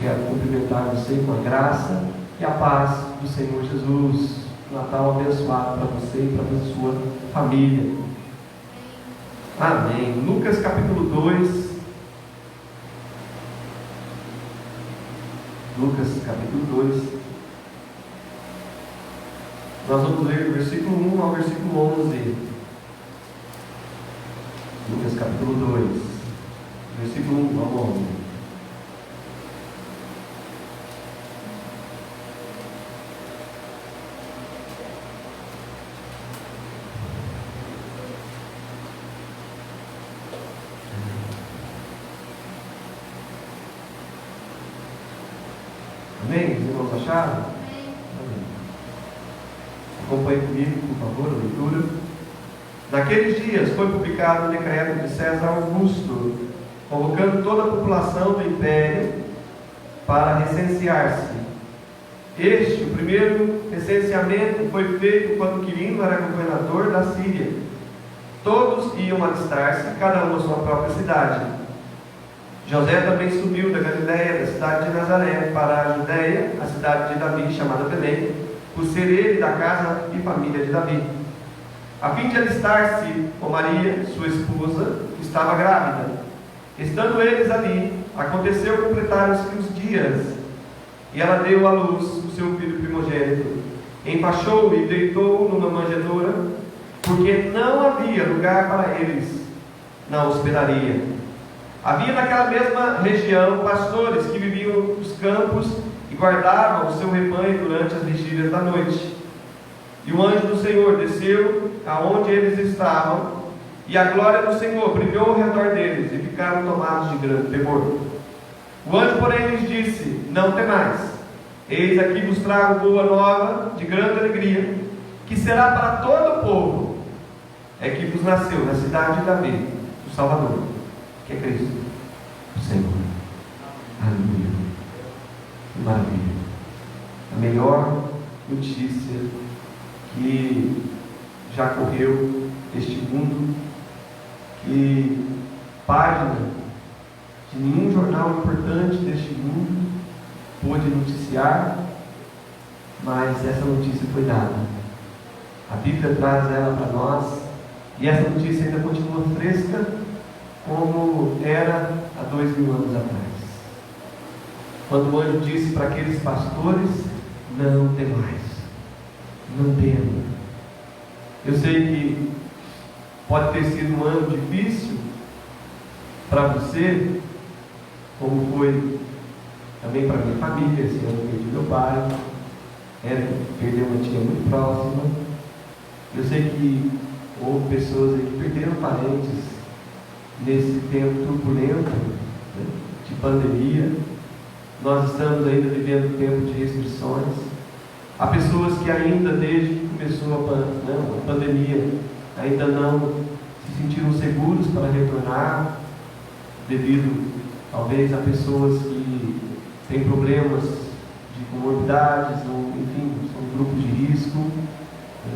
quero cumprimentar você com a graça e a paz do Senhor Jesus. Natal abençoado para você e para a sua família. Amém. Lucas capítulo 2. Lucas capítulo 2. Nós vamos ler do versículo 1 ao versículo 11. Lucas capítulo 2, versículo 1 ao 11. Amém? Os irmãos acharam? Amém. Acompanhe comigo, por favor, a leitura. Naqueles dias foi publicado o decreto de César Augusto, convocando toda a população do império para recensear-se. O primeiro recenseamento foi feito quando Quirino era governador da Síria. Todos iam alistar-se, cada um à sua própria cidade. José também subiu da Galiléia, da cidade de Nazaré, para a Judéia, a cidade de Davi, chamada Belém, por ser ele da casa e família de Davi, a fim de alistar-se com Maria, sua esposa, que estava grávida. Estando eles ali, aconteceu completar-se os dias, e ela deu à luz o seu filho primogênito. Enfaixou-o e deitou-o numa manjedoura, porque não havia lugar para eles na hospedaria. Havia naquela mesma região pastores que viviam nos campos e guardavam o seu rebanho durante as vigílias da noite. E o anjo do Senhor desceu aonde eles estavam, e a glória do Senhor brilhou ao redor deles, e ficaram tomados de grande temor. O anjo, porém, lhes disse: não temais, eis aqui vos trago boa nova de grande alegria, que será para todo o povo. É que vos nasceu na cidade de Davi o Salvador, que é Cristo, o Senhor. Aleluia. Que maravilha. A melhor notícia que já correu este mundo, que página de nenhum jornal importante deste mundo pôde noticiar, mas essa notícia foi dada. A Bíblia traz ela para nós, e essa notícia ainda continua fresca, como era há 2000 anos atrás, quando o anjo disse para aqueles pastores: não temais, não temam. Eu sei que pode ter sido um ano difícil para você, como foi também para minha família. Esse ano eu perdi meu pai, perdeu uma tia muito próxima. Eu sei que houve pessoas aí que perderam parentes nesse tempo turbulento, né, de pandemia. Nós estamos ainda vivendo um tempo de restrições. Há pessoas que ainda, desde que começou a pandemia, ainda não se sentiram seguros para retornar, devido talvez a pessoas que têm problemas de comorbidades, ou enfim, são grupos de risco.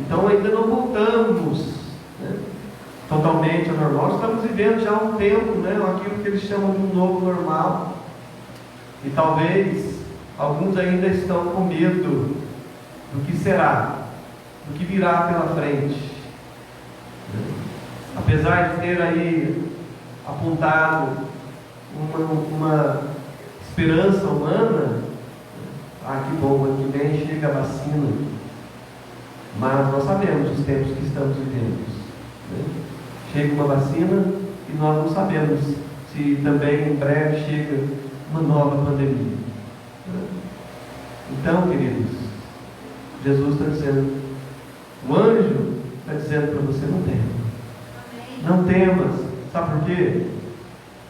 Então ainda não voltamos, né, totalmente ao normal. Estamos vivendo já há um tempo, né, aquilo que eles chamam de um novo normal. E talvez alguns ainda estão com medo do que será, do que virá pela frente. Apesar de ter aí apontado uma esperança humana, que bom, ano que vem chega a vacina, mas nós sabemos os tempos que estamos vivendo, né? Chega uma vacina e nós não sabemos se também em breve chega uma nova pandemia. Então, queridos, Jesus está dizendo, o anjo está dizendo para você: não temas. Não temas. Sabe por quê?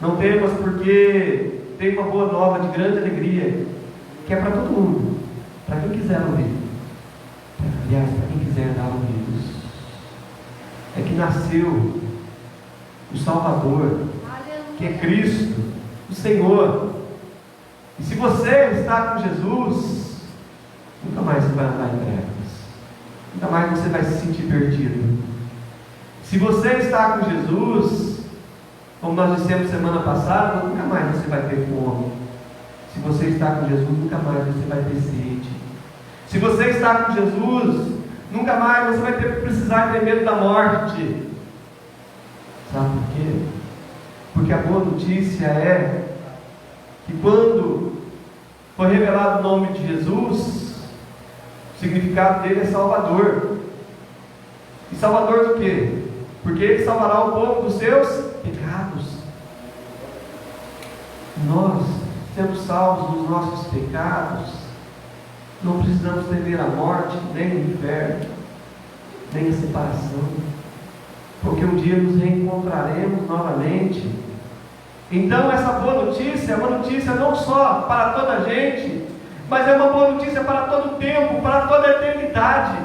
Não temas porque tem uma boa nova de grande alegria, que é para todo mundo, para quem quiser ouvir. Aliás, para quem quiser dar ouvidos. É que nasceu o Salvador, que é Cristo, o Senhor. E se você está com Jesus, nunca mais você vai andar em trevas, nunca mais você vai se sentir perdido. Se você está com Jesus, como nós dissemos semana passada, nunca mais você vai ter fome. Se você está com Jesus, nunca mais você vai ter sede. Se você está com Jesus, nunca mais você vai precisar ter medo da morte. Sabe por quê? Porque a boa notícia é que quando foi revelado o nome de Jesus, o significado dele é Salvador. E Salvador do quê? Porque ele salvará o povo dos seus pecados. Nós, sendo salvos dos nossos pecados, não precisamos temer a morte, nem o inferno, nem a separação, porque um dia nos reencontraremos novamente. Então essa boa notícia é uma notícia não só para toda a gente, mas é uma boa notícia para todo o tempo, para toda a eternidade.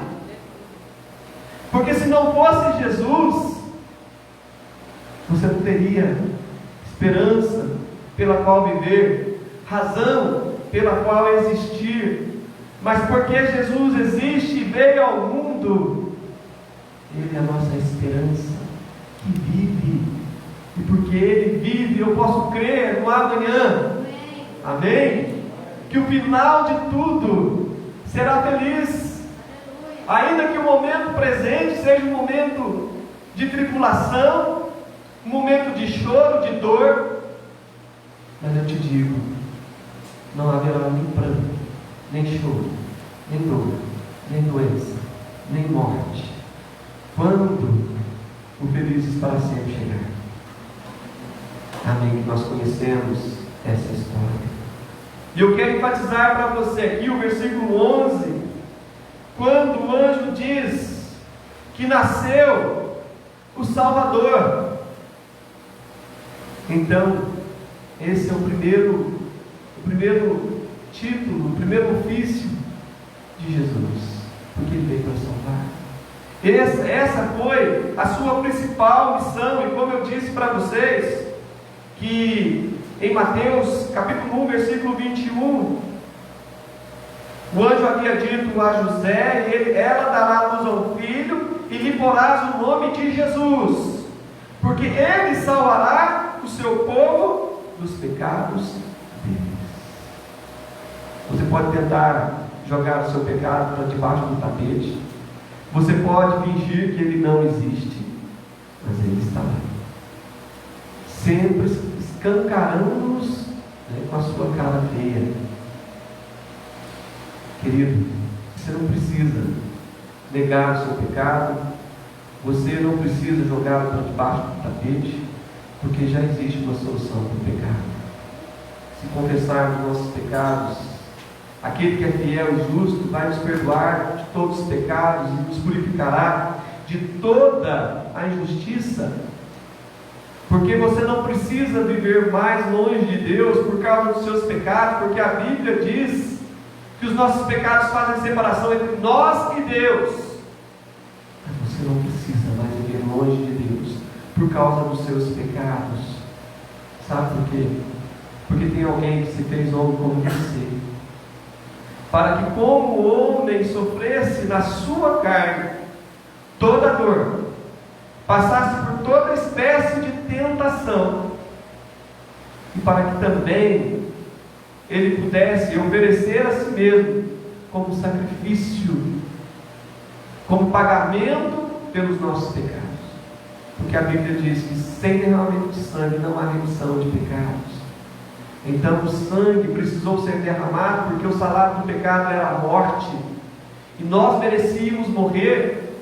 Porque se não fosse Jesus, você não teria esperança pela qual viver, razão pela qual existir. Mas porque Jesus existe e veio ao mundo, Ele é a nossa esperança que vive. E porque Ele vive, eu posso crer no amanhã. Amém? Que o final de tudo será feliz. Ainda que o momento presente seja um momento de tribulação, um momento de choro, de dor, mas eu te digo, não haverá nem pranto, nem choro, nem dor, nem doença, nem morte, quando o Felizes para sempre chegar. Amém? Nós conhecemos essa história. E eu quero enfatizar para você aqui o versículo 11, quando o anjo diz que nasceu o Salvador. Então, esse é o primeiro título, o primeiro ofício de Jesus, porque Ele veio para salvar. Essa foi a sua principal missão. E como eu disse para vocês, que em Mateus capítulo 1, versículo 21, o anjo havia dito a José: ela dará à luz a um filho, e lhe porás o nome de Jesus, porque ele salvará o seu povo dos pecados deles. Você pode tentar jogar o seu pecado para debaixo do tapete, você pode fingir que ele não existe, mas ele está lá, sempre escancarando-nos, com a sua cara feia. Querido, você não precisa negar o seu pecado, você não precisa jogá-lo para debaixo do tapete, porque já existe uma solução para o pecado. Se confessarmos nossos pecados, aquele que é fiel e justo vai nos perdoar de todos os pecados e nos purificará de toda a injustiça. Porque você não precisa viver mais longe de Deus por causa dos seus pecados, porque a Bíblia diz que os nossos pecados fazem separação entre nós e Deus. Mas você não precisa mais viver longe de Deus por causa dos seus pecados. Sabe por quê? Porque tem alguém que se fez homem como você, para que como o homem sofresse na sua carne toda dor, passasse por toda espécie de tentação, e para que também ele pudesse oferecer a si mesmo como sacrifício, como pagamento pelos nossos pecados. Porque a Bíblia diz que sem derramamento de sangue não há remissão de pecados. Então o sangue precisou ser derramado, porque o salário do pecado era a morte, e nós merecíamos morrer,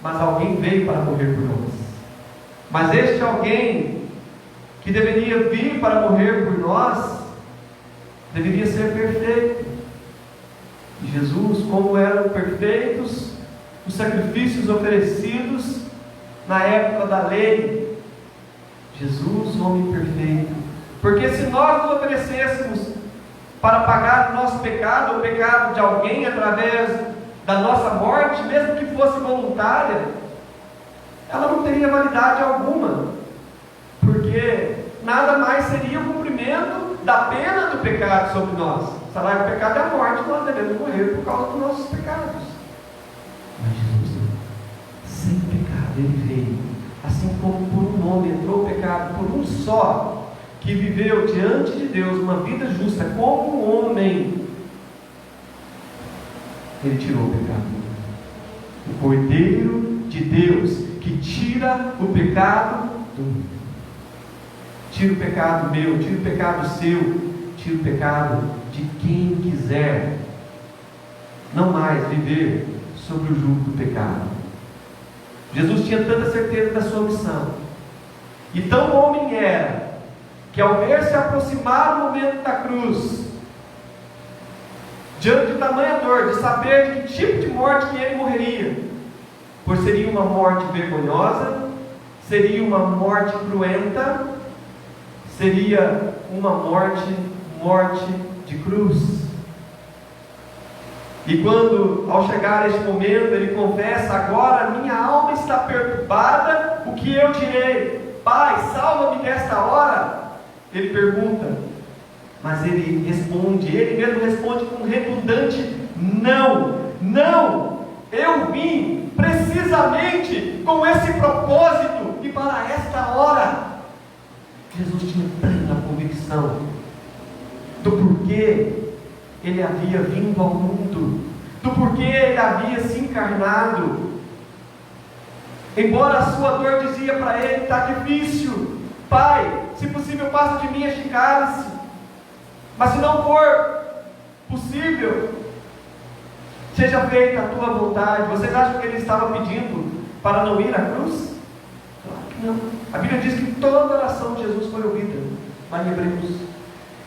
mas alguém veio para morrer por nós. Mas este alguém que deveria vir para morrer por nós deveria ser perfeito. E Jesus, como eram perfeitos os sacrifícios oferecidos na época da lei, Jesus, homem perfeito, porque se nós nos oferecêssemos para pagar o nosso pecado, o pecado de alguém, através da nossa morte, mesmo que fosse voluntária, ela não teria validade alguma, porque nada mais seria o cumprimento da pena do pecado sobre nós. O salário do pecado é a morte, nós devemos morrer por causa dos nossos pecados. Mas Jesus, sem pecado, Ele veio, assim como por um homem entrou o pecado, por um só, que que viveu diante de Deus uma vida justa como um homem, ele tirou o pecado. O Cordeiro de Deus que tira o pecado do mundo. Tira o pecado meu, tira o pecado seu, tira o pecado de quem quiser não mais viver sobre o jugo do pecado. Jesus tinha tanta certeza da sua missão, e tão homem era, que ao ver se aproximar o momento da cruz, diante de tamanha dor, de saber de que tipo de morte que ele morreria, pois seria uma morte vergonhosa, seria uma morte cruenta, seria uma morte de cruz. E quando, ao chegar a este momento, ele confessa: agora minha alma está perturbada, o que eu direi? Pai, salva-me desta hora. Ele pergunta, mas ele responde, ele mesmo responde com um redundante não, eu vim precisamente com esse propósito, e para esta hora. Jesus tinha plena convicção do porquê ele havia vindo ao mundo, do porquê ele havia se encarnado. Embora a sua dor dizia para ele: está difícil, Pai, se possível passa de mim este cálice, mas se não for possível, seja feita a tua vontade. Vocês acham que ele estava pedindo para não ir à cruz? Claro que não. A Bíblia diz que toda oração de Jesus foi ouvida. Lá em Hebreus,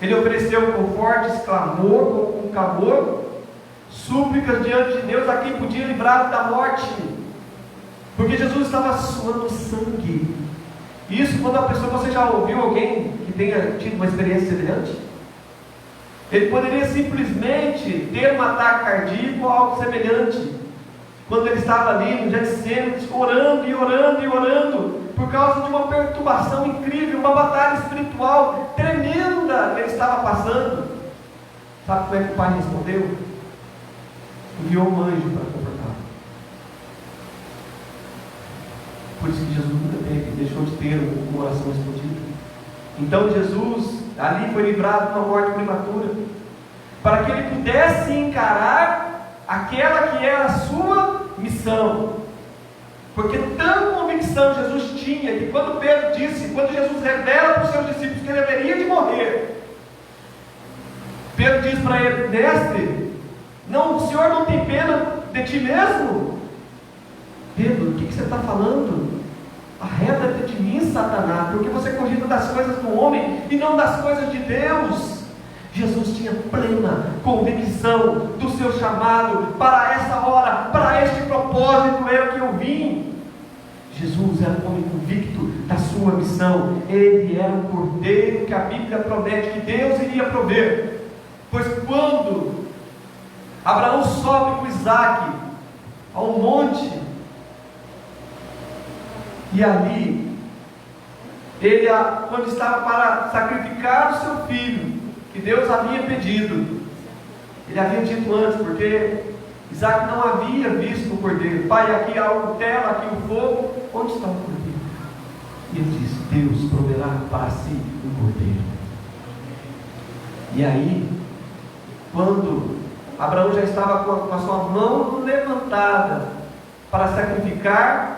ele ofereceu com fortes clamor, com clamor, súplicas diante de Deus a quem podia livrar da morte, porque Jesus estava suando sangue. Isso, quando a pessoa, você já ouviu alguém que tenha tido uma experiência semelhante? Ele poderia simplesmente ter um ataque cardíaco ou algo semelhante, quando ele estava ali no Getsêmanis, orando e orando e orando, por causa de uma perturbação incrível, uma batalha espiritual tremenda que ele estava passando. Sabe como é que o pai respondeu? Enviou um anjo para confortá-lo. Por isso que Jesus nunca deixou de ter uma oração respondida. Então Jesus ali foi livrado de uma morte prematura, para que ele pudesse encarar aquela que era a sua missão. Porque tanta convicção Jesus tinha, que quando Pedro disse, quando Jesus revela para os seus discípulos que ele haveria de morrer, Pedro diz para ele: mestre, não, o Senhor não tem pena de ti mesmo? Pedro, o que você está falando? Arreda-te de mim, Satanás, porque você cogita das coisas do homem e não das coisas de Deus. Jesus tinha plena convicção do seu chamado para essa hora, para este propósito é o que eu vim. Jesus era um homem convicto da sua missão. Ele era um cordeiro que a Bíblia promete que Deus iria prover. Pois quando Abraão sobe com Isaac ao monte, e ali ele, quando estava para sacrificar o seu filho, que Deus havia pedido, ele havia dito antes, porque Isaac não havia visto o cordeiro: pai, aqui há o cutelo, aqui o fogo, onde está o cordeiro? E ele disse: Deus proverá para si um cordeiro. E aí, quando Abraão já estava com a sua mão levantada para sacrificar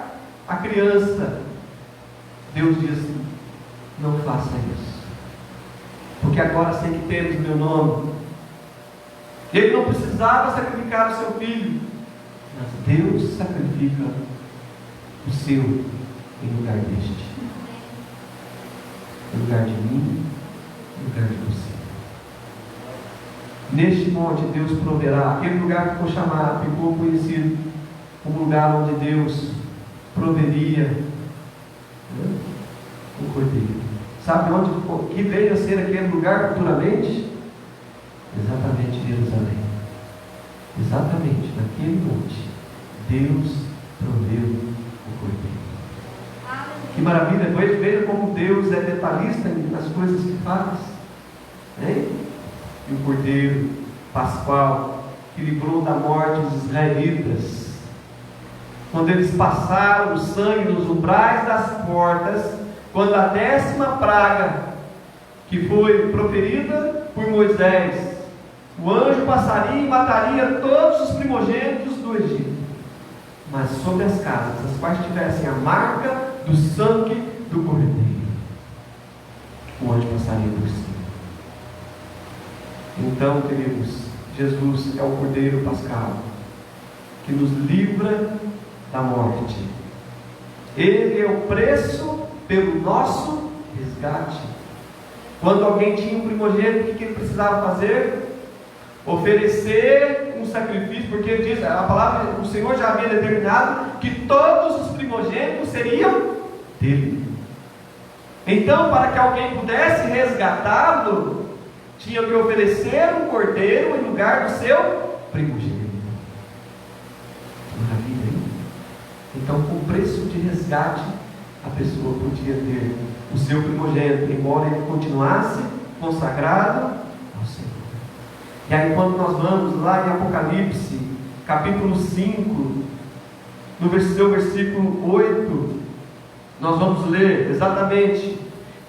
a criança, Deus diz assim: não faça isso, porque agora sei que temos meu nome. Ele não precisava sacrificar o seu filho, mas Deus sacrifica o seu em lugar deste, em lugar de mim, em lugar de você. Neste monte Deus proverá. Aquele lugar ficou chamado, ficou conhecido como lugar onde Deus proveria o cordeiro. Sabe onde que veio a ser aquele lugar futuramente? Exatamente Jerusalém. Exatamente naquele monte Deus proveu o cordeiro. Que maravilha! Veja como Deus é detalhista nas coisas que faz, né? E o cordeiro pascual que livrou da morte os israelitas, quando eles passaram o sangue nos umbrais das portas, quando a 10ª praga que foi proferida por Moisés. O anjo passaria e mataria todos os primogênitos do Egito, mas sobre as casas, as quais tivessem a marca do sangue do cordeiro, o anjo passaria por cima. Então, queridos, Jesus é o cordeiro pascal, que nos livra da morte. Ele é o preço pelo nosso resgate. Quando alguém tinha um primogênito, o que ele precisava fazer? Oferecer um sacrifício, porque diz a palavra, o Senhor já havia determinado que todos os primogênitos seriam dele. Então, para que alguém pudesse resgatá-lo, tinha que oferecer um cordeiro em lugar do seu primogênito. Maravilha, hein? Então, com preço de resgate, a pessoa podia ter o seu primogênito, embora ele continuasse consagrado ao Senhor. E aí, quando nós vamos lá em Apocalipse, capítulo 5, no seu versículo 8, nós vamos ler exatamente: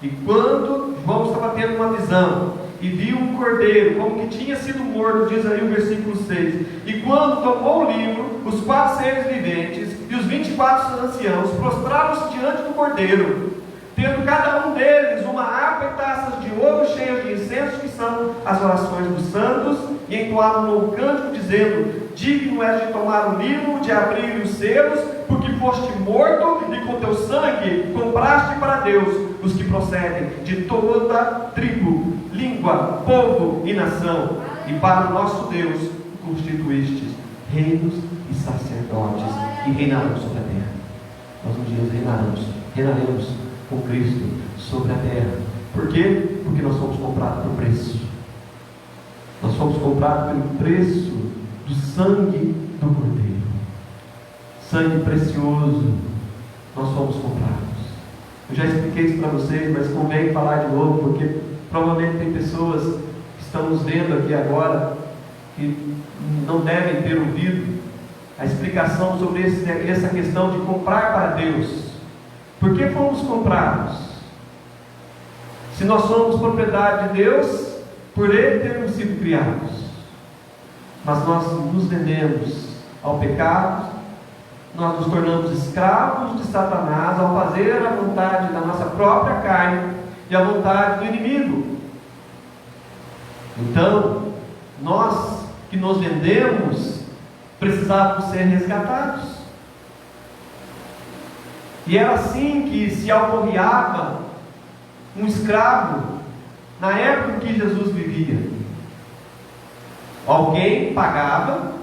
e quando João estava tendo uma visão, e viu um cordeiro, como que tinha sido morto, diz aí o versículo 6, e quando tomou o livro, os 4 seres viventes e os 24 anciãos prostraram-se diante do cordeiro, tendo cada um deles uma harpa e taças de ouro cheias de incenso, que são as orações dos santos, e entoaram um novo cântico, dizendo: digno és de tomar o livro, de abrir os selos, porque foste morto, e com teu sangue compraste para Deus os que procedem de toda tribo, língua, povo e nação, e para o nosso Deus constituístes reinos e sacerdotes, e reinarão sobre a terra. Nós um dia reinaremos com Cristo sobre a terra. Por quê? Porque nós fomos comprados por preço. Nós fomos comprados pelo preço do sangue do Cordeiro. Sangue precioso. Nós fomos comprados. Eu já expliquei isso para vocês, mas convém falar de novo, porque provavelmente tem pessoas que estão nos vendo aqui agora que não devem ter ouvido a explicação sobre essa questão de comprar para Deus. Por que fomos comprados? Se nós somos propriedade de Deus, por Ele termos sido criados, mas nós nos vendemos ao pecado, nós nos tornamos escravos de Satanás ao fazer a vontade da nossa própria carne e a vontade do inimigo. Então, nós que nos vendemos, precisávamos ser resgatados. E era assim que se alforriava um escravo na época em que Jesus vivia. Alguém pagava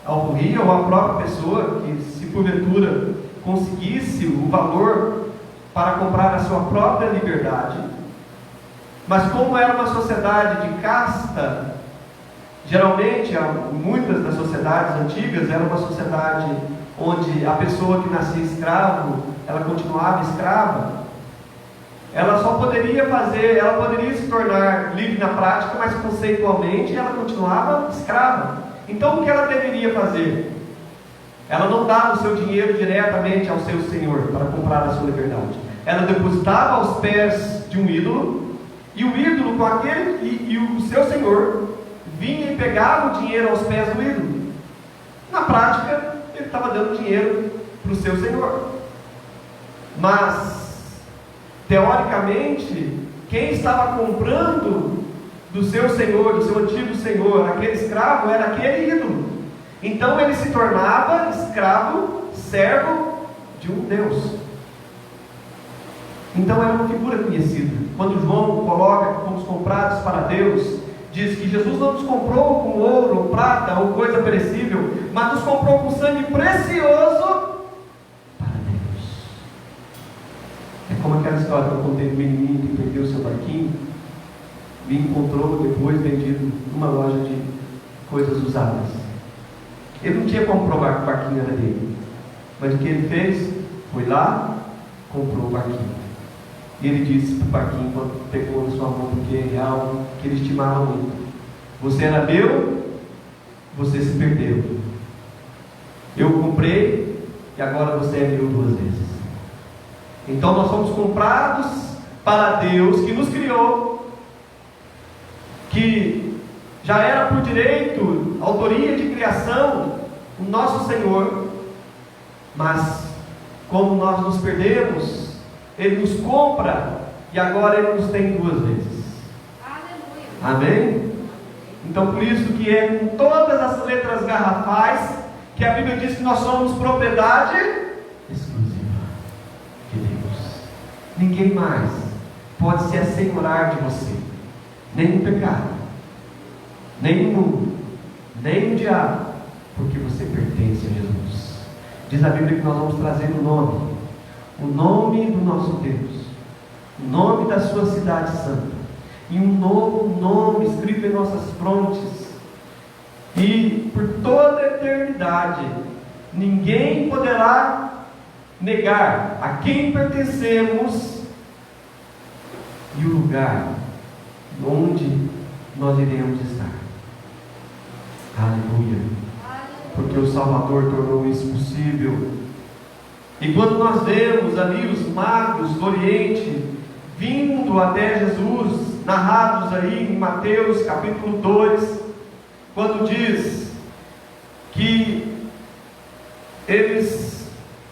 alforria, ou a própria pessoa, que se porventura conseguisse o valor para comprar a sua própria liberdade. Mas como era uma sociedade de casta, geralmente, muitas das sociedades antigas, era uma sociedade onde a pessoa que nascia escravo, ela continuava escrava. Ela só poderia ela poderia se tornar livre na prática, mas conceitualmente ela continuava escrava. Então o que ela deveria fazer? Ela não dava o seu dinheiro diretamente ao seu senhor para comprar a sua liberdade. Ela depositava aos pés de um ídolo, e o ídolo com aquele e o seu senhor vinha e pegava o dinheiro aos pés do ídolo. Na prática, ele estava dando dinheiro para o seu senhor. Mas, teoricamente, quem estava comprando do seu senhor, do seu antigo senhor, aquele escravo, era aquele ídolo. Então ele se tornava escravo, servo de um Deus. Então era uma figura conhecida. Quando João coloca que fomos comprados para Deus, diz que Jesus não nos comprou com ouro, ou prata, ou coisa perecível, mas nos comprou com sangue precioso para Deus. É como aquela história que eu contei do menininho que perdeu seu barquinho, e encontrou depois vendido numa loja de coisas usadas. Ele não tinha como provar que o barquinho era dele, mas o que ele fez? Foi lá, comprou o barquinho. E ele disse para o barquinho, quando pegou na sua mão, porque é algo que ele estimava muito: você era meu, você se perdeu. Eu comprei e agora você é meu 2 vezes. Então nós somos comprados para Deus, que nos criou, que já era por direito, autoria de criação, o nosso Senhor, mas como nós nos perdemos, Ele nos compra e agora Ele nos tem duas vezes. Aleluia. Amém? Então por isso que é com todas as letras garrafais que a Bíblia diz que nós somos propriedade exclusiva de Deus. Ninguém mais pode se assenhorar de você, nem no pecado, nem no mundo, nem no diabo, porque você pertence a Jesus. Diz a Bíblia que nós vamos trazer o nome do nosso Deus, o nome da sua cidade santa, e um novo nome escrito em nossas frontes, e por toda a eternidade ninguém poderá negar a quem pertencemos e o lugar onde nós iremos estar. Aleluia. Porque o Salvador tornou isso possível. E quando nós vemos ali os magos do Oriente vindo até Jesus, narrados aí em Mateus capítulo 2, quando diz que eles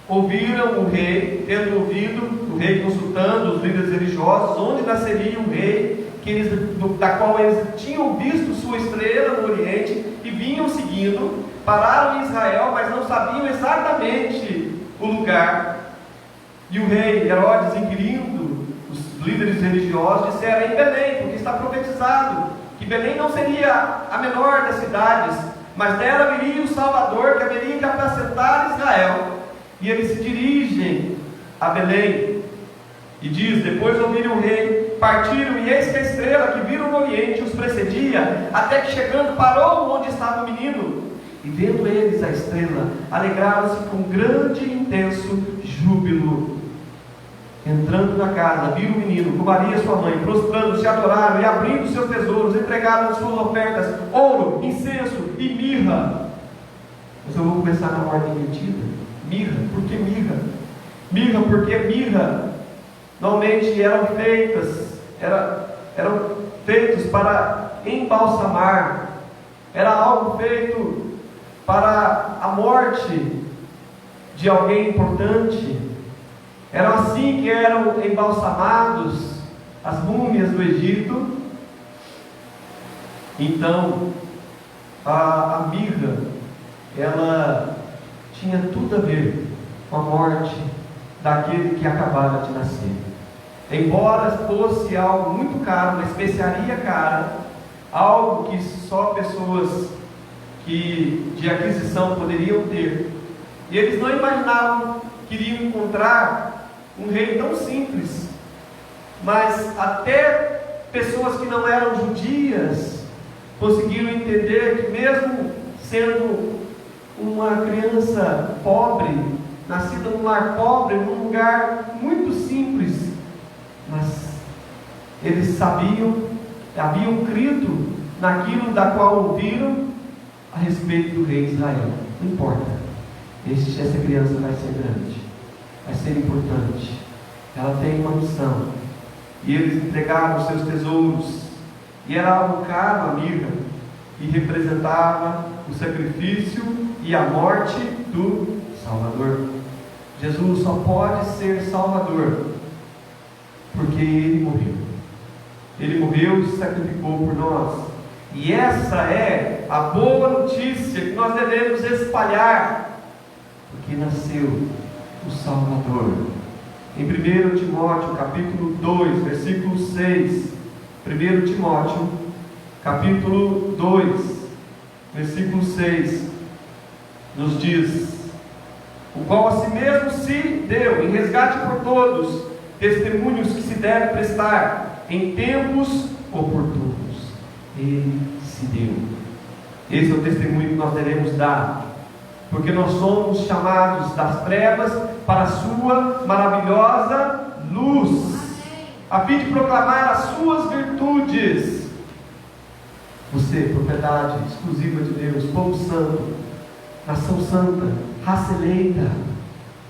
ouviram o rei, tendo ouvido o rei consultando os líderes religiosos, onde nasceria o rei, da qual eles tinham visto sua estrela no Oriente e vinham seguindo, pararam em Israel, mas não sabiam exatamente o lugar. E o rei Herodes, inquirindo os líderes religiosos, disseram: em Belém, porque está profetizado que Belém não seria a menor das cidades, mas dela viria o Salvador, que haveria de apacentar Israel. E eles se dirigem a Belém, e diz: depois ouviram o rei, partiram, e eis que a estrela que viram no Oriente os precedia, até que chegando parou onde estava o menino. E vendo eles a estrela, alegraram-se com grande e intenso júbilo. Entrando na casa, viram o menino com Maria sua mãe, prostrando-se, adoraram, e abrindo seus tesouros, entregaram suas ofertas, ouro, incenso e mirra. Mas eu vou começar na ordem invertida. Mirra, por que mirra? Mirra, porque mirra normalmente eram feitos para embalsamar, era algo feito para a morte de alguém importante. Era assim que eram embalsamados as múmias do Egito. Então a mirra, ela tinha tudo a ver com a morte daquele que acabara de nascer. Embora fosse algo muito caro, uma especiaria cara, algo que só pessoas de aquisição poderiam ter, e eles não imaginavam que iriam encontrar um rei tão simples. Mas até pessoas que não eram judias conseguiram entender que, mesmo sendo uma criança pobre, nascida num lar pobre, num lugar muito simples, mas eles sabiam, haviam crido naquilo da qual ouviram a respeito do rei Israel. Não importa, essa criança vai ser grande, vai ser importante, ela tem uma missão. E eles entregaram os seus tesouros, e era algo caro a mirra, e representava o sacrifício e a morte do Salvador. Jesus só pode ser Salvador porque Ele morreu. Ele morreu e se sacrificou por nós. E essa é a boa notícia que nós devemos espalhar, porque nasceu o Salvador. Em 1 Timóteo capítulo 2, versículo 6, 1 Timóteo capítulo 2, versículo 6, nos diz: o qual a si mesmo se deu em resgate por todos, testemunhos que se deve prestar em tempos oportunos. Ele se deu. Esse é o testemunho que nós devemos dar, porque nós somos chamados das trevas para a sua maravilhosa luz, a fim de proclamar as suas virtudes. Você, propriedade exclusiva de Deus, povo santo, nação santa, raça eleita,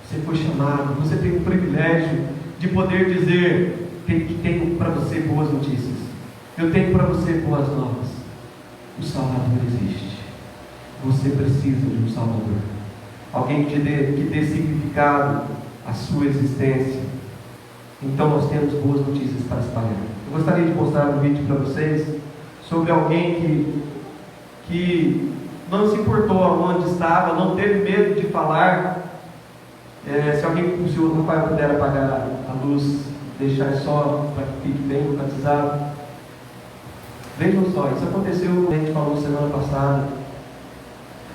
você foi chamado, você tem o privilégio de poder dizer que tenho para você boas notícias. Eu tenho para você boas novas. O Salvador existe. Você precisa de um Salvador. Alguém que dê significado à sua existência. Então nós temos boas notícias para espalhar. Eu gostaria de mostrar um vídeo para vocês sobre alguém que não se importou aonde estava, não teve medo de falar. Se alguém, se o pai puder apagar a luz, deixar só para que fique bem localizado. Vejam só, isso aconteceu, a gente falou semana passada.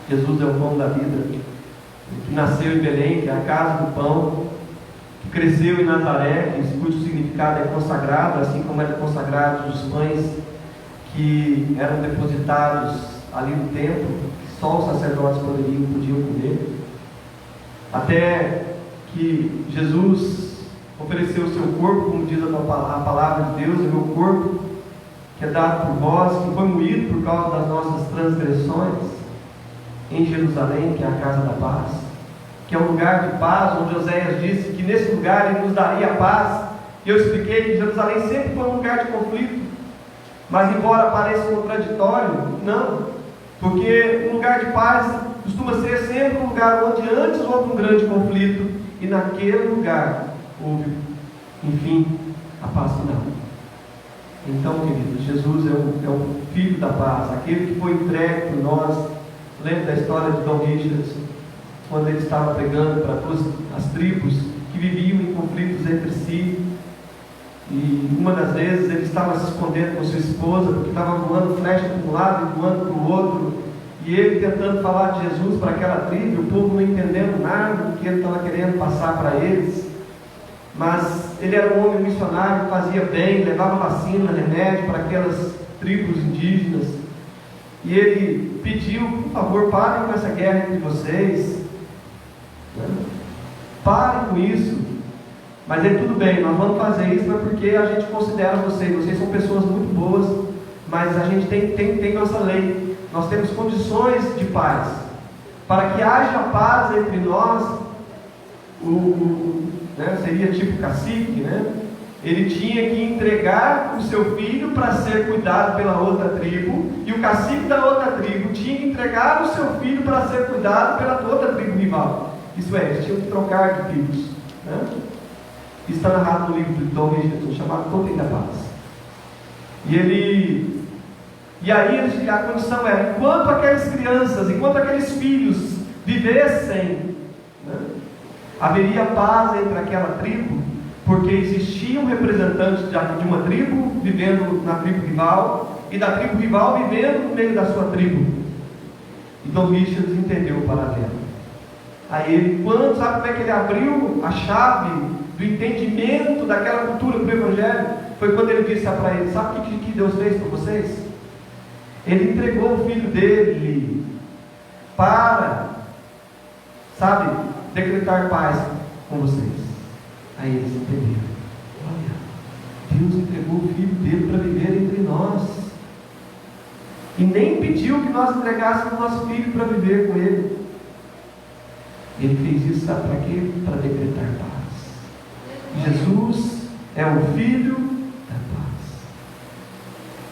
Jesus é o pão da vida, que nasceu em Belém, que é a casa do pão, que cresceu em Nazaré, cujo significado é consagrado, assim como eram consagrados os pães que eram depositados ali no templo, que só os sacerdotes podiam comer. Até que Jesus ofereceu o seu corpo, como diz a palavra de Deus, o meu corpo, que é dado por vós, que foi moído por causa das nossas transgressões, em Jerusalém, que é a casa da paz, que é um lugar de paz, onde Oséias disse que nesse lugar Ele nos daria paz. E eu expliquei que Jerusalém sempre foi um lugar de conflito, mas embora pareça contraditório, não, porque um lugar de paz costuma ser sempre um lugar onde antes houve um grande conflito, e naquele lugar houve, enfim, a paz final. Então, queridos, Jesus é o Filho da paz, aquele que foi entregue por nós. Lembra da história de Dom Richards, quando ele estava pregando para todas as tribos que viviam em conflitos entre si, e uma das vezes ele estava se escondendo com sua esposa, porque estava voando flecha para um lado e voando para o outro, e ele tentando falar de Jesus para aquela tribo, o povo não entendendo nada do que ele estava querendo passar para eles. Mas ele era um homem missionário, fazia bem, levava vacina, remédio para aquelas tribos indígenas. E ele pediu, por favor, parem com essa guerra entre vocês. Parem com isso. Mas ele, tudo bem, nós vamos fazer isso, mas porque a gente considera vocês são pessoas muito boas, mas a gente tem nossa lei. Nós temos condições de paz. Para que haja paz entre nós, seria tipo cacique, ele tinha que entregar o seu filho para ser cuidado pela outra tribo, e o cacique da outra tribo tinha que entregar o seu filho para ser cuidado pela outra tribo rival. Isso é, eles tinham que trocar de filhos. Isso está narrado no livro de Dom Richardson, chamado Totem da Paz. E aí a condição era, enquanto aquelas crianças, enquanto aqueles filhos vivessem, haveria paz entre aquela tribo, porque existia um representante de uma tribo vivendo na tribo rival, e da tribo rival vivendo no meio da sua tribo. Então Richards entendeu o paralelo. Aí ele, sabe como é que ele abriu a chave do entendimento daquela cultura do Evangelho? Foi quando ele disse para eles: sabe o que Deus fez para vocês? Ele entregou o filho dele para, decretar paz com vocês. Aí eles entenderam: olha, Deus entregou o filho dele para viver entre nós, e nem pediu que nós entregássemos nosso filho para viver com ele. Ele fez isso, sabe para quê? Para decretar paz. Jesus é o Filho da paz.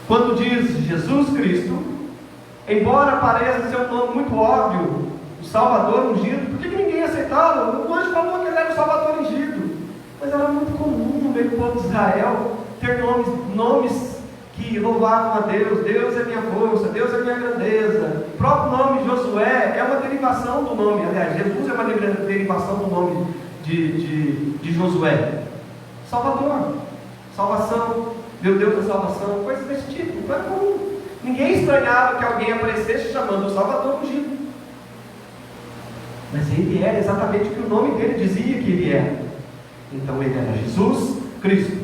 Quando diz Jesus Cristo, embora pareça ser um nome muito óbvio, o Salvador ungido, por que ninguém aceitava? O anjo falou que ele era o Salvador ungido, mas era muito comum no meio do povo de Israel ter nomes que louvavam a Deus. Deus é minha força, Deus é minha grandeza. O próprio nome Josué é uma derivação do nome, aliás, Jesus é uma derivação do nome de Josué. Salvador, salvação, meu Deus da salvação, coisas desse tipo. Então era comum. Ninguém estranhava que alguém aparecesse chamando o Salvador ungido. Mas ele era exatamente o que o nome dele dizia que ele era. Então ele era Jesus Cristo,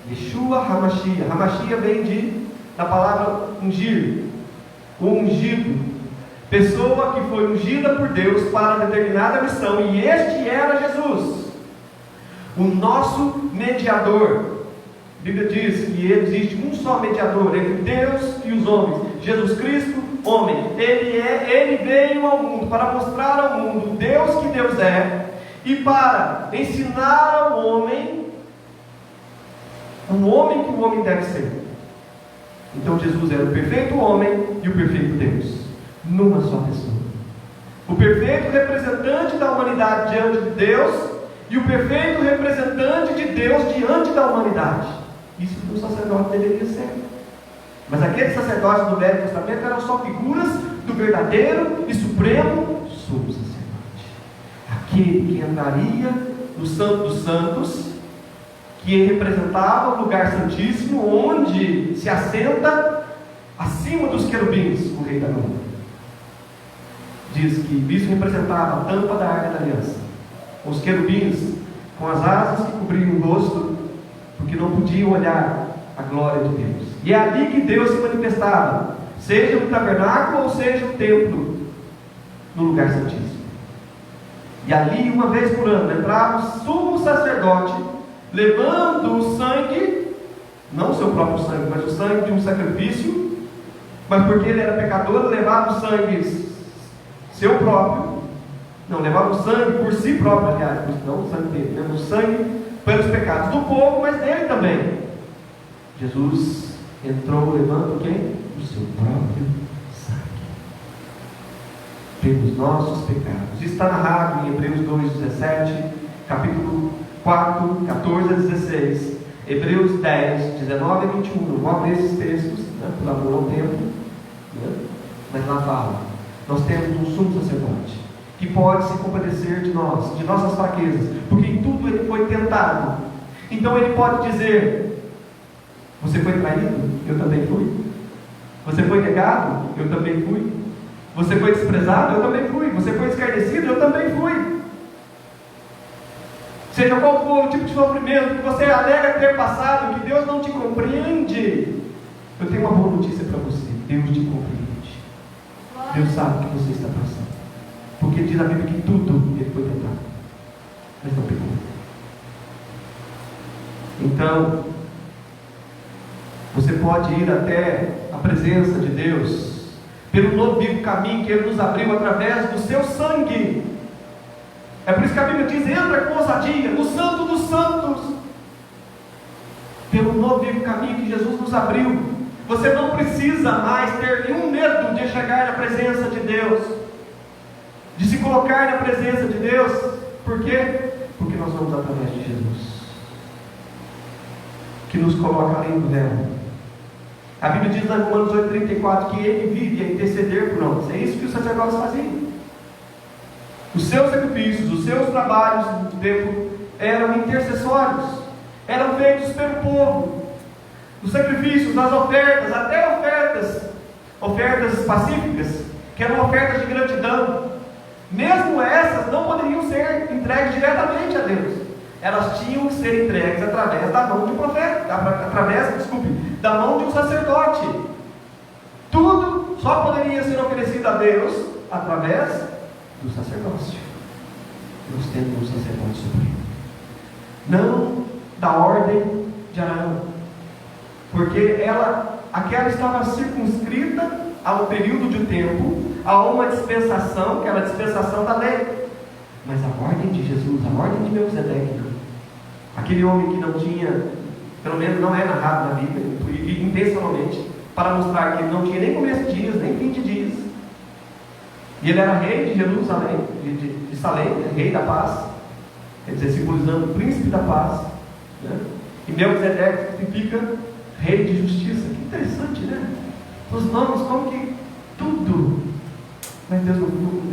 Yeshua HaMashiach. HaMashiach vem da palavra ungir, o ungido, pessoa que foi ungida por Deus para determinada missão, e este era Jesus, o nosso mediador. A Bíblia diz que existe um só mediador entre Deus e os homens, Jesus Cristo, homem. Ele veio ao mundo para mostrar ao mundo o Deus que Deus é, e para ensinar ao homem que o homem deve ser. Então Jesus era o perfeito homem e o perfeito Deus, numa só pessoa. O perfeito representante da humanidade diante de Deus e o perfeito representante de Deus diante da humanidade. Isso que o sacerdote deveria ser. Mas aqueles sacerdotes do Velho Testamento eram só figuras do verdadeiro e supremo sumo sacerdote, aquele que entraria no Santo dos Santos, que representava o lugar santíssimo, onde se assenta acima dos querubins o Rei da Glória. Diz que isso representava a tampa da Arca da Aliança, os querubins com as asas que cobriam o rosto, porque não podiam olhar a glória de Deus. E é ali que Deus se manifestava, seja no tabernáculo ou seja no templo, no lugar santíssimo. E ali, uma vez por ano, entrava o sumo sacerdote, levando o sangue, não o seu próprio sangue, mas o sangue de um sacrifício, mas porque ele era pecador, levava o sangue seu próprio, não, levava o sangue por si próprio, aliás, não o sangue dele, levava o sangue pelos pecados do povo, mas dele também. Jesus entrou levando quem? O seu próprio sangue, pelos nossos pecados. Isso está narrado em Hebreus 2,17, capítulo 4, 14 a 16, Hebreus 10, 19 a 21. Não vou abrir esses textos, por amor ao tempo, mas lá fala: nós temos um sumo sacerdote que pode se compadecer de nós, de nossas fraquezas, porque em tudo ele foi tentado. Então ele pode dizer: você foi traído? Eu também fui. Você foi negado? Eu também fui. Você foi desprezado? Eu também fui. Você foi escarnecido? Eu também fui. Seja qual for o tipo de sofrimento que você alega ter passado, que Deus não te compreende, eu tenho uma boa notícia para você: Deus te compreende. Deus sabe o que você está passando, porque diz a Bíblia que tudo ele foi tentado, mas não pecou. Então, você pode ir até a presença de Deus pelo novo caminho que Ele nos abriu através do seu sangue. É por isso que a Bíblia diz: entra com ousadia no Santo dos Santos, pelo novo caminho que Jesus nos abriu. Você não precisa mais ter nenhum medo de chegar na presença de Deus, de se colocar na presença de Deus. Por quê? Porque nós vamos através de Jesus, que nos coloca além do véu. A Bíblia diz em Romanos 8,34 que Ele vive a interceder por nós. É isso que os sacerdotes faziam. Os seus sacrifícios, os seus trabalhos no templo eram intercessórios, eram feitos pelo povo. Os sacrifícios, as ofertas, até ofertas pacíficas, que eram ofertas de gratidão, mesmo essas não poderiam ser entregues diretamente a Deus. Elas tinham que ser entregues através da mão de um profeta, da mão de um sacerdote. Tudo só poderia ser oferecido a Deus através do sacerdócio. Nós temos um sacerdote supremo, não da ordem de Arão, porque aquela estava circunscrita a um período de tempo, a uma dispensação, que era a dispensação da lei. Mas a ordem de Jesus, a ordem de Melquisedeque, aquele homem que não tinha, pelo menos não é narrado na Bíblia, intencionalmente, para mostrar que ele não tinha nem começo de dias, nem fim de dias. E ele era rei de Jerusalém, de Salém, rei da paz, quer dizer, simbolizando o príncipe da paz, né? E Melquisedeque significa rei de justiça. Que interessante, né? Os nomes, como que tudo. Mas Deus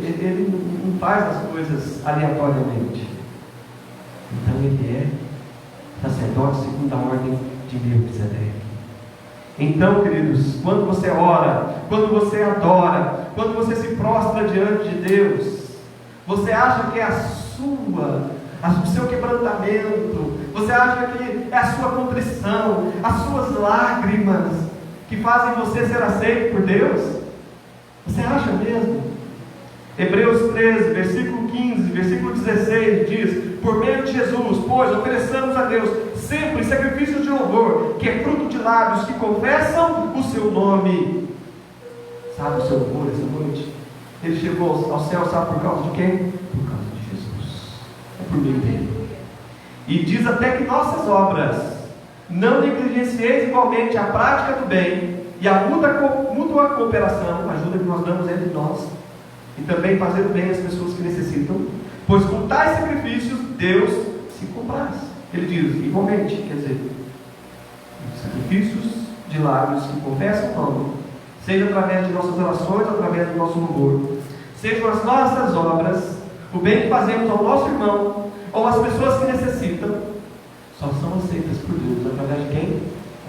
ele não faz as coisas aleatoriamente. Então ele é sacerdote segundo a ordem de Melquisedeque. Então, queridos, quando você ora, quando você adora, quando você se prostra diante de Deus, você acha que é o seu quebrantamento, você acha que é a sua contrição, as suas lágrimas que fazem você ser aceito por Deus? Você acha mesmo? Hebreus 13, versículo 15, versículo 16 diz: por meio de Jesus, pois, ofereçamos a Deus sempre sacrifícios de louvor, que é fruto de lábios que confessam o seu nome. Sabe o seu louvor essa noite? Ele chegou ao céu, sabe por causa de quem? Por causa de Jesus. É por meio dele. E diz até que nossas obras, não negligencieis igualmente a prática do bem, e a mútua cooperação, a ajuda que nós damos entre nós, e também fazendo bem às pessoas que necessitam, pois com tais sacrifícios Deus se compraz. Ele diz, igualmente, quer dizer, sacrifícios de lábios que confessam o nome, seja através de nossas orações, através do nosso louvor, sejam as nossas obras, o bem que fazemos ao nosso irmão, ou às pessoas que necessitam, só são aceitas por Deus, através de quem?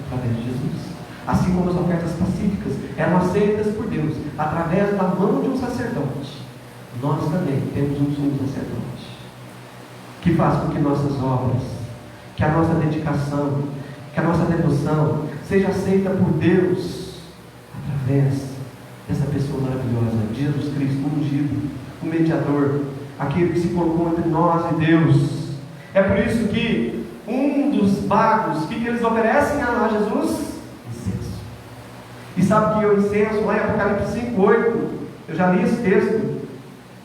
Através de Jesus. Assim como as ofertas pacíficas eram aceitas por Deus, através da mão de um sacerdote, nós também temos um sumo sacerdote, que faz com que nossas obras, que a nossa dedicação, que a nossa devoção seja aceita por Deus, através dessa pessoa maravilhosa, Jesus Cristo, o ungido, o mediador, aquele que se colocou entre nós e Deus. É por isso que um dos magos, que eles oferecem a Jesus? Incenso. E sabe que o incenso, lá em Apocalipse 5:8, eu já li esse texto,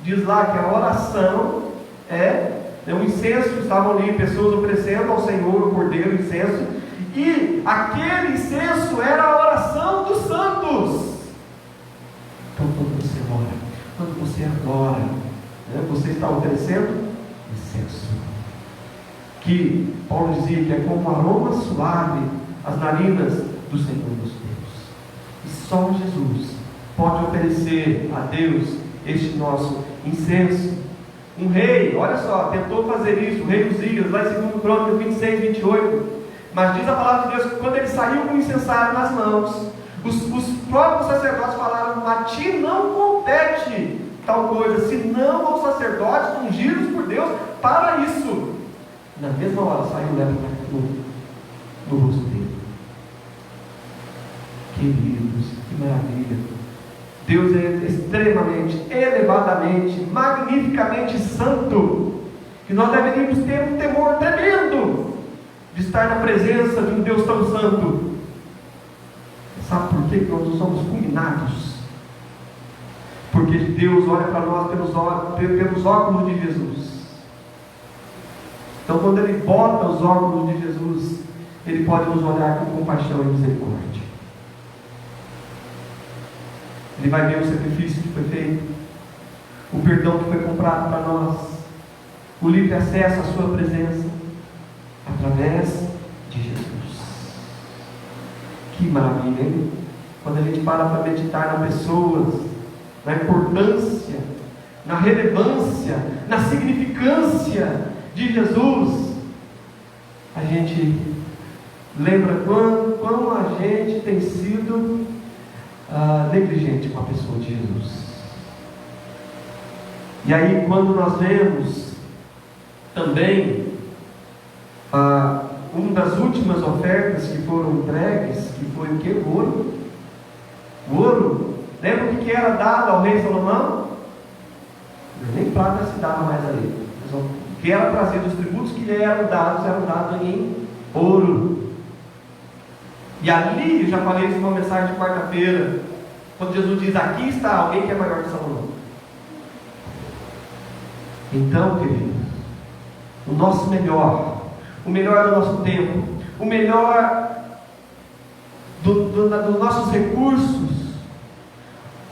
diz lá que a oração é um incenso, estavam ali pessoas oferecendo ao Senhor o cordeiro, o incenso, e aquele incenso era a oração dos santos. Então quando você ora, quando você adora, você está oferecendo incenso, que Paulo dizia que é como um aroma suave às narinas do Senhor dos Deus. E só Jesus pode oferecer a Deus este nosso incenso. Um rei, olha só, tentou fazer isso, o rei Uzias, lá em 2 Crônicas 26:28. Mas diz a palavra de Deus que quando ele saiu com o incensário nas mãos, os próprios sacerdotes falaram: a ti não compete tal coisa, senão aos sacerdotes ungidos por Deus para isso. Na mesma hora saiu lepra no rosto dele. Queridos, que maravilha! Deus é extremamente, elevadamente, magnificamente santo, que nós deveríamos ter um temor tremendo de estar na presença de um Deus tão santo. Sabe por que nós não somos fulminados? Porque Deus olha para nós pelos óculos de Jesus. Então quando Ele bota os óculos de Jesus, Ele pode nos olhar com compaixão e misericórdia. Ele vai ver o sacrifício que foi feito, o perdão que foi comprado para nós, o livre acesso à sua presença, através de Jesus. Que maravilha, hein? Quando a gente para meditar nas pessoas, na importância, na relevância, na significância de Jesus, a gente lembra quão a gente tem sido negligente com a pessoa de Jesus. E aí, quando nós vemos também uma das últimas ofertas que foram entregues, que foi o que? O ouro. O ouro, lembra o que era dado ao rei Salomão? Nem prata se dava mais a ele. O que era trazido, os tributos que lhe eram dados em ouro. E ali, eu já falei isso numa mensagem de quarta-feira, quando Jesus diz: aqui está alguém que é maior que Salomão. Então, querido, o nosso melhor, o melhor do nosso tempo, o melhor dos nossos recursos,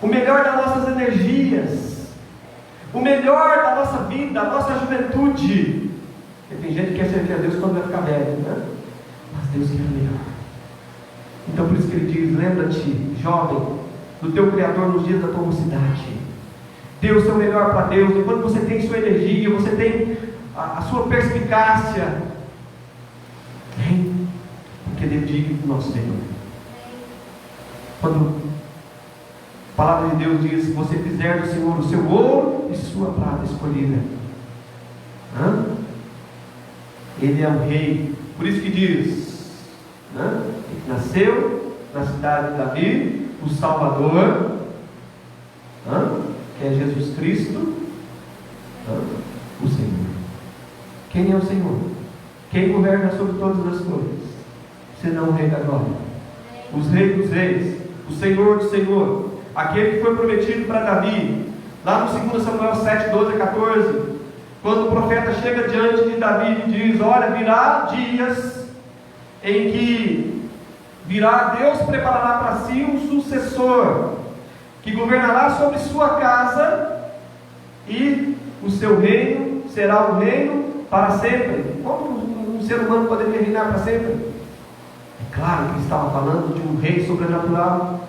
o melhor das nossas energias, o melhor da nossa vida, da nossa juventude. Porque tem gente que quer servir a Deus quando vai ficar velho, né? Mas Deus quer o melhor. Então por isso que Ele diz: lembra-te, jovem, do teu Criador nos dias da tua mocidade. Dê o seu melhor para Deus. Enquanto você tem sua energia, você tem a sua perspicácia, porque Ele é digno do nosso Senhor. Quando a palavra de Deus diz: se você fizer do Senhor o seu ouro e sua prata escolhida, Ele é o Rei. Por isso que diz, Ele nasceu na cidade de Davi, o Salvador, que é Jesus Cristo, o Senhor. Quem é o Senhor? Quem governa sobre todas as coisas, senão o Rei da Glória, os Reis dos Reis, o Senhor do Senhor, aquele que foi prometido para Davi, lá no 2 Samuel 7, 12 a 14, quando o profeta chega diante de Davi e diz: olha, virá dias em que Virá, Deus preparará para si um sucessor, que governará sobre sua casa, e o seu reino será um reino para sempre. Como um ser humano poderia reinar para sempre? É claro que ele estava falando de um rei sobrenatural.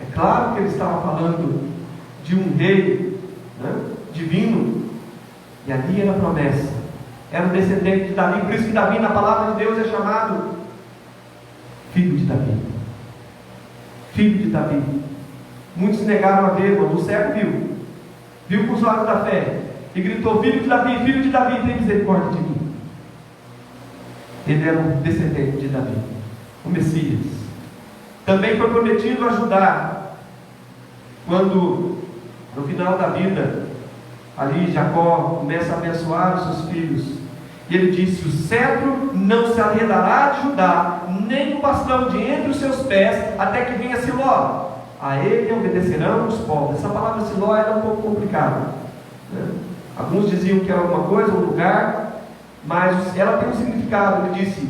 É claro que ele estava falando de um rei, né, divino. E ali era a promessa. Era um descendente de Davi. Por isso que Davi, na palavra de Deus, é chamado filho de Davi. Filho de Davi. Muitos negaram a ver, mas o cego viu. Viu com os olhos da fé. E gritou: filho de Davi, tem misericórdia de mim. Ele era um descendente de Davi, o Messias. Também foi prometido ajudar, quando no final da vida, ali Jacó começa a abençoar os seus filhos, e ele disse: o cetro não se arredará de Judá, nem o bastão de entre os seus pés, até que venha Siló. A ele obedecerão os povos. Essa palavra Siló era um pouco complicada, né? Alguns diziam que era alguma coisa, um lugar, mas ela tem um significado. Ele disse: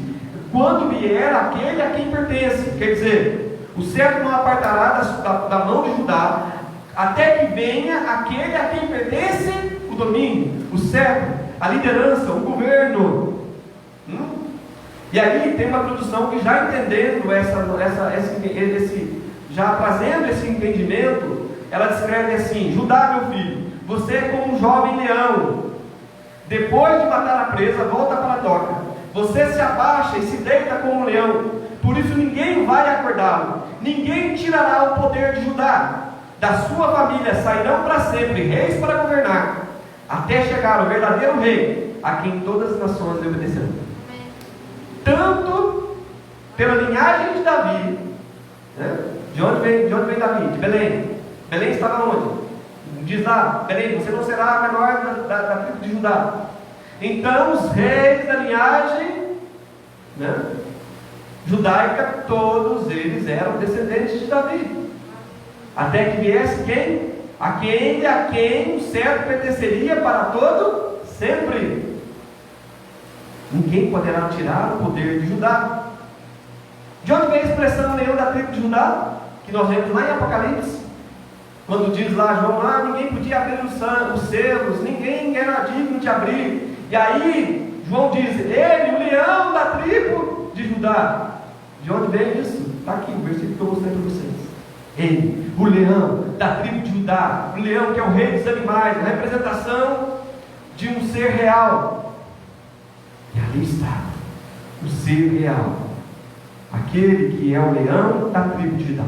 quando vier aquele a quem pertence, quer dizer, o cetro não apartará da mão de Judá, até que venha aquele a quem pertence o domínio, o cetro, a liderança, o governo. E aí tem uma tradução que, já entendendo já trazendo esse entendimento, ela descreve assim: Judá, meu filho, você é como um jovem leão, depois de matar a presa, volta para a toca. Você se abaixa e se deita como um leão, por isso ninguém vai acordá-lo. Ninguém tirará o poder de Judá. Da sua família sairão para sempre reis para governar, até chegar o verdadeiro rei, a quem todas as nações lhe obedecerão. Tanto pela linhagem de Davi, né? De onde vem Davi? De Belém. Belém estava onde? Diz lá: Belém, você não será a menor da tribo de Judá. Então os reis da linhagem, né, judaica, todos eles eram descendentes de Davi, até que viesse quem? Aquele a quem o cetro pertenceria para todo sempre. Ninguém poderá tirar o poder de Judá. De onde vem a expressão leão da tribo de Judá, que nós vemos lá em Apocalipse, quando diz lá João: ninguém podia abrir os selos, ninguém era digno de abrir. E aí João diz: ele, o leão da tribo de Judá. De onde vem isso? Está aqui o versículo que eu mostrei para vocês. Ele, o leão da tribo de Judá, o leão que é o rei dos animais, a representação de um ser real. E ali está o ser real, aquele que é o leão da tribo de Judá,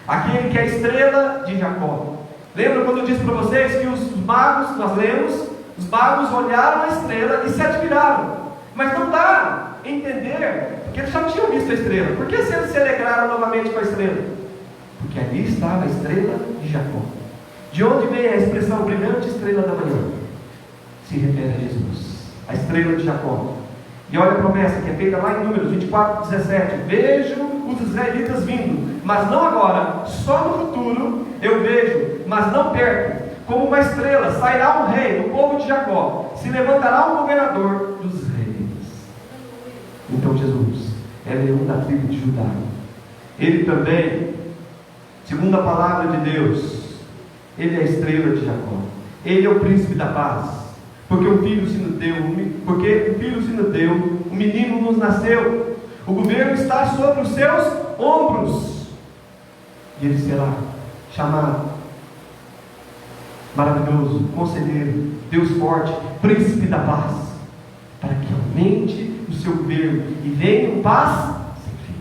aquele que é a estrela de Jacó. Lembra quando eu disse para vocês que os magos, nós lemos, os magos olharam a estrela e se admiraram, mas não dá a entender, porque eles já tinham visto a estrela. Por que eles se alegraram novamente com a estrela? Porque ali estava a estrela de Jacó. De onde vem a expressão brilhante estrela da manhã? Se refere a Jesus, a estrela de Jacó. E olha a promessa que é feita lá em Números 24:17: vejo os israelitas vindo, mas não agora, só no futuro eu vejo, mas não perto. Como uma estrela sairá um rei do povo de Jacó, se levantará um governador dos israelitas. Então Jesus é leão da tribo de Judá. Ele também, segundo a palavra de Deus, ele é a estrela de Jacó. Ele é o príncipe da paz. Porque o Filho se nos deu, o menino nos nasceu, o governo está sobre os seus ombros, e ele será chamado Maravilhoso, Conselheiro, Deus Forte, Príncipe da Paz, para que aumente o seu governo e venha paz sem fim.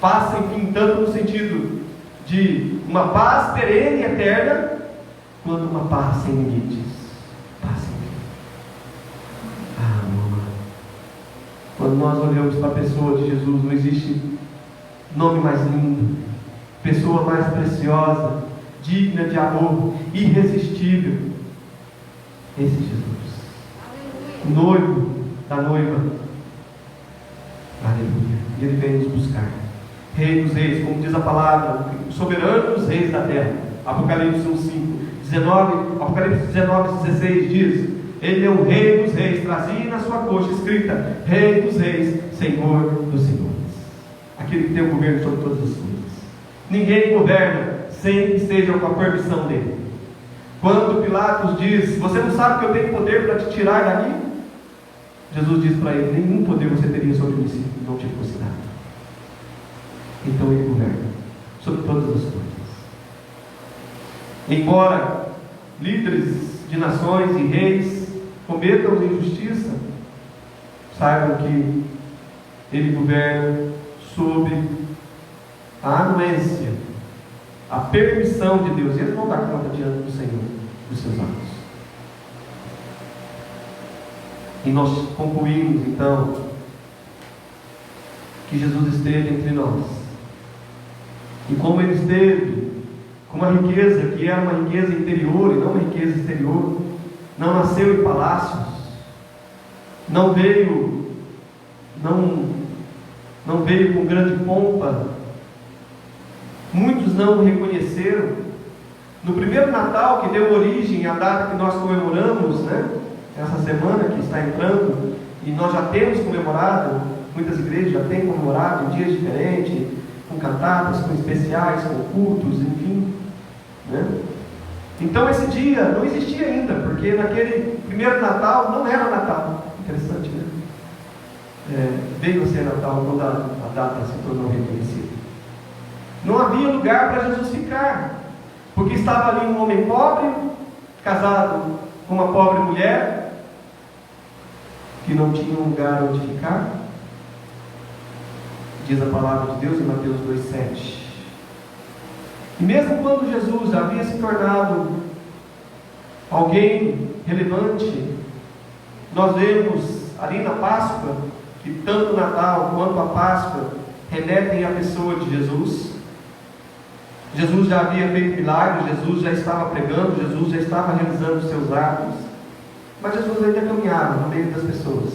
Paz sem fim, tanto no sentido de uma paz perene e eterna, quanto uma paz sem limites. Quando nós olhamos para a pessoa de Jesus, não existe nome mais lindo, pessoa mais preciosa, digna de amor, irresistível. Esse Jesus, noivo da noiva. Aleluia. E ele vem nos buscar. Rei dos reis, como diz a palavra, soberano dos reis da terra. Apocalipse 1:5. Apocalipse 19:16 diz: ele é o rei dos reis, trazia na sua coxa escrita: Rei dos reis, Senhor dos senhores. aquele que tem o governo sobre todas as coisas. Ninguém governa sem que seja com a permissão dele. Quando Pilatos diz: você não sabe que eu tenho poder para te tirar daqui? Jesus diz para ele: nenhum poder você teria sobre mim se não te fosse dado. Então ele governa sobre todas as coisas. Embora líderes de nações e reis cometam injustiça, saibam que ele governa sob a anuência, a permissão de Deus. Eles vão dar conta diante do Senhor dos seus atos. E nós concluímos então que Jesus esteve entre nós. E como ele esteve com uma riqueza que era uma riqueza interior e não uma riqueza exterior, não nasceu em palácios, não veio com grande pompa. Muitos não o reconheceram. No primeiro Natal, que deu origem à data que nós comemoramos, essa semana que está entrando, e nós já temos comemorado, muitas igrejas já têm comemorado em dias diferentes, com cantatas, com especiais, com cultos, enfim. Então esse dia não existia ainda, porque naquele primeiro Natal não era Natal. Interessante, né? Veio a ser Natal quando a data se tornou reconhecida. Não havia lugar para Jesus ficar, porque estava ali um homem pobre, casado com uma pobre mulher, que não tinha um lugar onde ficar. Diz a palavra de Deus em Mateus 2,7. E mesmo quando Jesus havia se tornado alguém relevante, nós vemos ali na Páscoa, que tanto o Natal quanto a Páscoa remetem à pessoa de Jesus. Jesus já havia feito milagres, Jesus já estava pregando, Jesus já estava realizando os seus atos, mas Jesus ainda caminhava no meio das pessoas,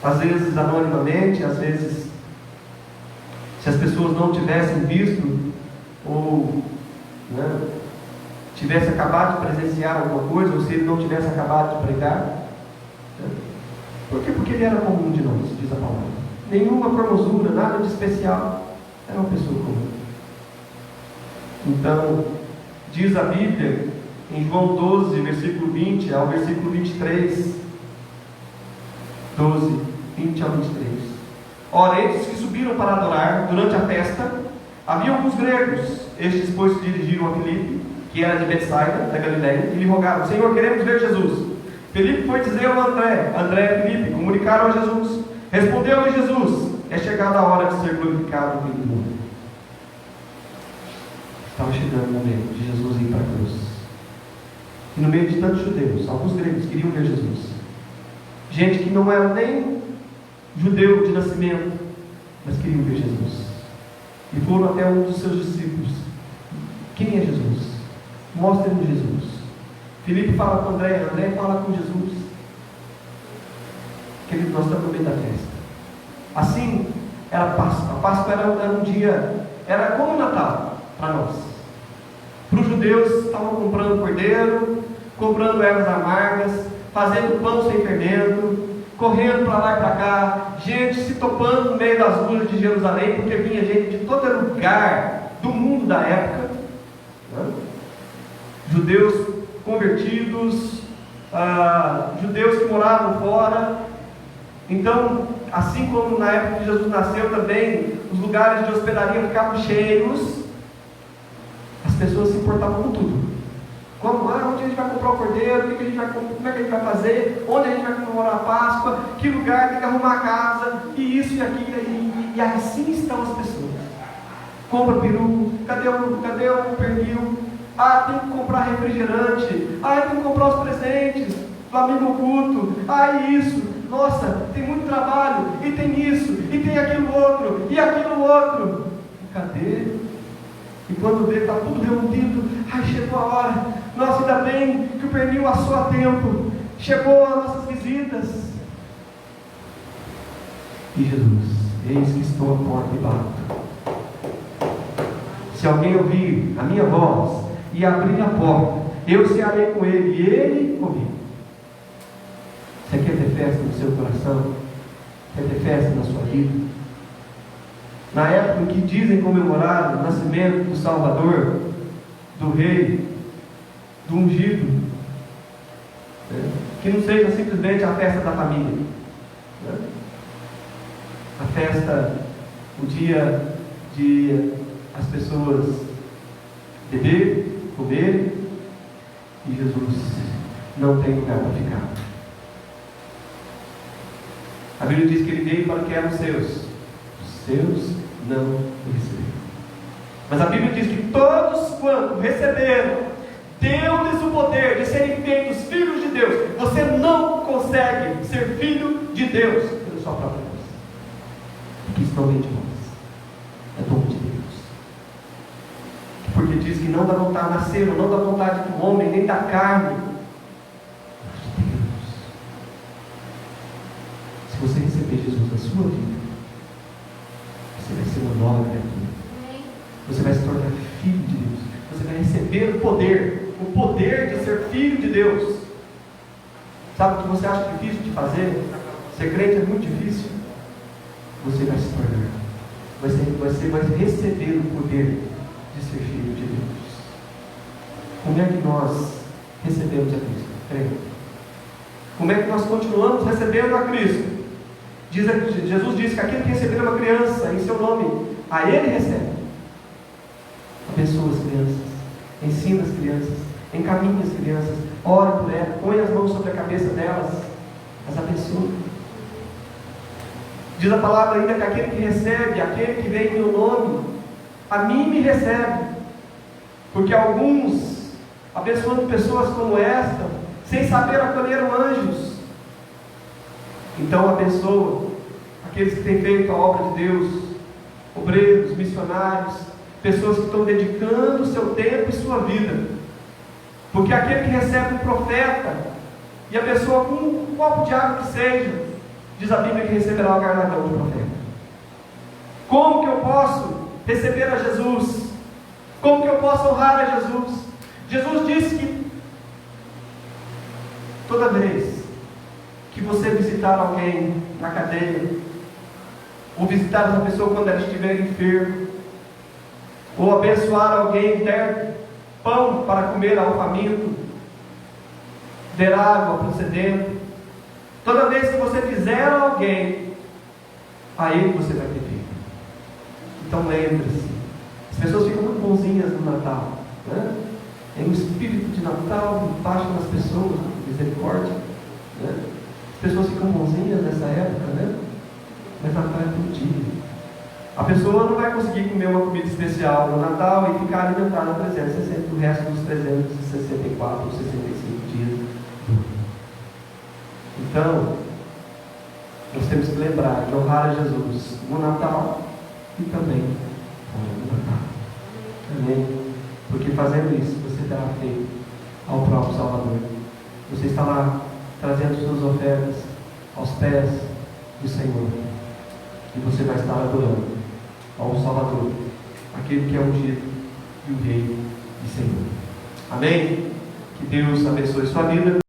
às vezes anonimamente, às vezes se as pessoas não tivessem visto ou tivesse acabado de presenciar alguma coisa, ou se ele não tivesse acabado de pregar. Por quê? Porque ele era comum de nós, diz a palavra. Nenhuma formosura, nada de especial, era uma pessoa comum. Então, diz a Bíblia em João 12, versículo 20 ao versículo 23, 12, 20 ao 23. Ora, estes que subiram para adorar durante a festa, havia alguns gregos. Estes, pois, se dirigiram a Filipe, que era de Betsaida, da Galileia, e lhe rogaram: Senhor, queremos ver Jesus. Filipe foi dizer ao André e Filipe comunicaram a Jesus. Respondeu-lhe Jesus: é chegada a hora de ser glorificado o Filho do mundo. Estava chegando o momento de Jesus ir para a cruz. E no meio de tantos judeus, alguns gregos queriam ver Jesus. Gente que não era nem judeu de nascimento, mas queriam ver Jesus. E foram até um dos seus discípulos: quem é Jesus? Mostre-me Jesus. Filipe fala com André fala com Jesus. Querido, nós estamos no meio da festa. Assim era a Páscoa. A Páscoa era um dia, era como o Natal para nós. Para os judeus, estavam comprando cordeiro, comprando ervas amargas, fazendo pão sem fermento, correndo para lá e para cá, gente se topando no meio das ruas de Jerusalém, porque vinha gente de todo lugar do mundo da época, judeus convertidos, judeus que moravam fora. Então, assim como na época que Jesus nasceu também, os lugares de hospedaria ficavam cheios, as pessoas se importavam com tudo. Como? Onde a gente vai comprar o cordeiro? Como é que a gente vai fazer? Onde a gente vai comemorar a Páscoa? Que lugar? Tem que arrumar a casa, e isso e aquilo, e assim estão as pessoas. Compra peru, cadê o pernil? Tem que comprar refrigerante, tem que comprar os presentes do amigo oculto, isso. Nossa, tem muito trabalho, e tem isso, e tem aquilo outro, e aquilo outro. E cadê? E quando vê, está tudo reunido. Chegou a hora. Nossa, ainda bem que o pernil assou a tempo. Chegou as nossas visitas. E Jesus: eis que estou à porta e bato. Se alguém ouvir a minha voz e abrir a porta, eu cearei com ele e ele comigo. Você quer ter festa no seu coração? Quer ter festa na sua vida? na época em que dizem comemorar o nascimento do Salvador, do Rei, do ungido, né? Que não seja simplesmente a festa da família, né? A festa, o dia de as pessoas beber, comer, e Jesus não tem lugar para ficar. A Bíblia diz que ele veio para que eram os seus não o receberam. Mas a Bíblia diz que todos quanto receberam, deu-lhes o poder de serem feitos filhos de Deus. Você não consegue ser filho de Deus pela sua própria força, porque isso não vem de nós, é dom de Deus. Porque diz que não dá vontade de nascer, não dá vontade do homem, nem da carne, mas de Deus. Se você receber Jesus na sua vida, você vai ser uma nova criatura. Você vai se tornar filho de Deus. Você vai receber o poder de ser filho de Deus. Sabe o que você acha difícil de fazer? Ser crente é muito difícil. Você vai se tornar. Você vai receber o poder de ser filho de Deus. Como é que nós recebemos a Cristo? Crendo. Como é que nós continuamos recebendo a Cristo? Jesus disse que aquele que receber uma criança em seu nome, a ele recebe. Abençoa as crianças, ensina as crianças, encaminha as crianças, ore por elas, põe as mãos sobre a cabeça delas, as abençoa. Diz a palavra ainda que aquele que recebe, aquele que vem em meu nome, a mim me recebe. Porque alguns, abençoando pessoas como esta, sem saber acolheram anjos. Então abençoa aqueles que têm feito a obra de Deus, obreiros, missionários, pessoas que estão dedicando o seu tempo e sua vida. Porque aquele que recebe um profeta e abençoa com um copo de água que seja, diz a Bíblia que receberá o galardão do profeta. Como que eu posso receber a Jesus? Como que eu posso honrar a Jesus? Jesus disse que toda vez que você visitar alguém na cadeia, ou visitar essa pessoa quando ela estiver enferma, ou abençoar alguém, der pão para comer ao faminto, der água para o sedento, toda vez que você fizer a alguém, a ele você vai ter feito. Então lembre-se, as pessoas ficam muito bonzinhas no Natal, né? Tem um espírito de Natal embaixo nas pessoas, misericórdia, né? As pessoas ficam bonzinhas nessa época, né? Mas Natal é todo dia. A pessoa não vai conseguir comer uma comida especial no Natal e ficar alimentada o resto dos 364 ou 65 dias do ano. Então, nós temos que lembrar de honrar a Jesus no Natal e também no Natal. Amém? Porque fazendo isso, você dará feito ao próprio Salvador. Você está lá trazendo suas ofertas aos pés do Senhor. E você vai estar adorando ao Salvador, aquele que é ungido e o Rei e Senhor. Amém? Que Deus abençoe sua vida.